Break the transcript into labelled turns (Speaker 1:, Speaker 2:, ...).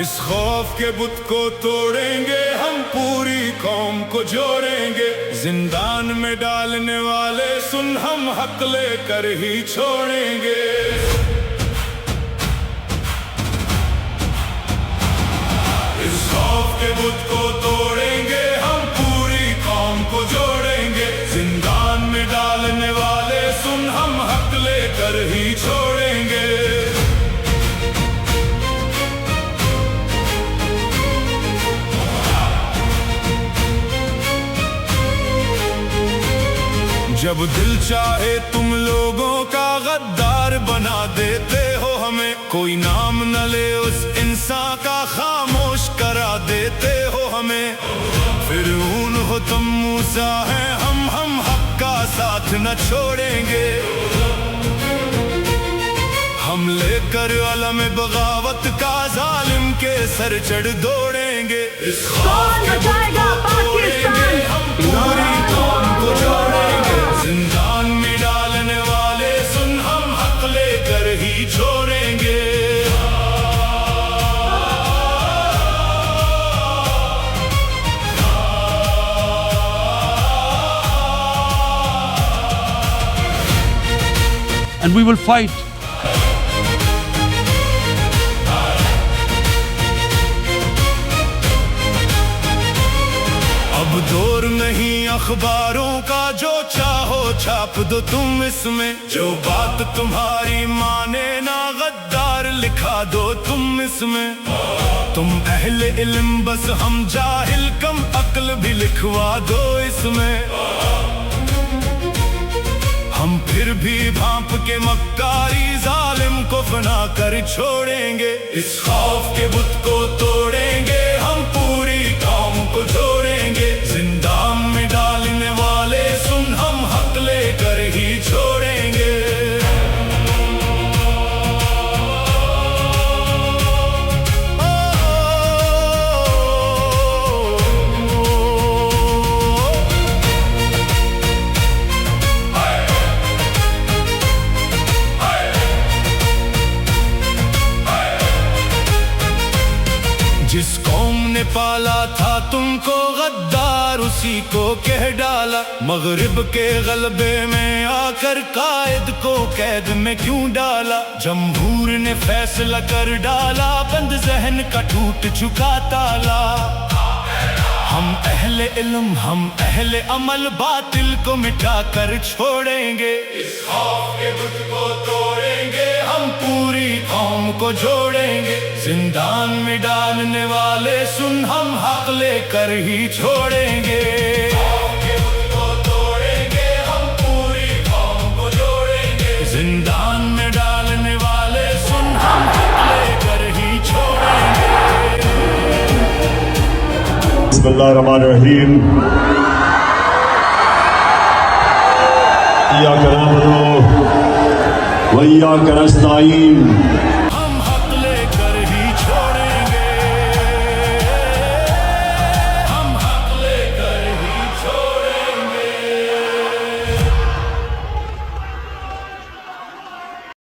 Speaker 1: اس خوف کے بت کو توڑیں گے ہم، پوری قوم کو جوڑیں گے، زندان میں ڈالنے والے سن ہم حق لے کر ہی چھوڑیں گے۔ اس خوف کے بت کو توڑیں گے ہم، پوری قوم کو جوڑیں گے، زندان میں ڈالنے والے سن ہم حق لے کر ہی چھوڑیں گے۔ جب دل چاہے تم لوگوں کا غدار بنا دیتے ہو ہمیں، کوئی نام نہ لے اس انسان کا خاموش کرا دیتے ہو ہمیں۔ فرعون ہو تم موسیٰ ہیں ہم حق کا ساتھ نہ چھوڑیں گے، ہم لے کر علم بغاوت کا ظالم کے سر چڑھ دوڑیں گے۔ اس خوف کے بت کو توڑیں گے ہم، پوری قوم کو جوڑیں گے، زندان میں ڈالنے والے سن ہم حق لے کر ہی چھوڑیں گے۔
Speaker 2: And we will fight.
Speaker 1: اب دور نہیں اخباروں کا، جو چاہو چھاپ دو تم اس میں، جو بات تمہاری مانے نہ غدار لکھا دو تم اس میں۔ تم اہل علم بس ہم جاہل کم عقل بھی لکھوا دو اس میں، ہم پھر بھی بھانپ کے مکاری ظالم کو فنا کر چھوڑیں گے۔ اس خوف کے بت کو توڑیں گے ہم، پوری قوم کو جوڑیں گے، زندان میں ڈالنے والے سن ہم حق لے کر ہی چھوڑیں گے۔ جس قوم نے پالا تھا تم کو غدار، اسی کو کہہ ڈالا، مغرب کے غلبے میں آ کر قائد کو قید میں کیوں ڈالا؟ جمہور نے فیصلہ کر ڈالا، بند ذہن کا ٹوٹ چکا تالا۔ ہم اہل علم ہم اہل عمل، باطل کو مٹا کر چھوڑیں گے۔ اس خوف کے بت کو توڑیں گے ہم، پوری قوم کو جوڑیں گے، زندان میں ڈالنے والے سن ہم حق لے کر ہی چھوڑیں گے۔ خوف کے بت کو توڑیں گے ہم، پوری قوم کو جوڑیں گے، زندان میں ڈالنے والے سن ہم حق لے کر ہی چھوڑیں گے۔
Speaker 3: بسم اللہ الرحمن الرحیم۔ ایاک نعبد و ایاک نستعین۔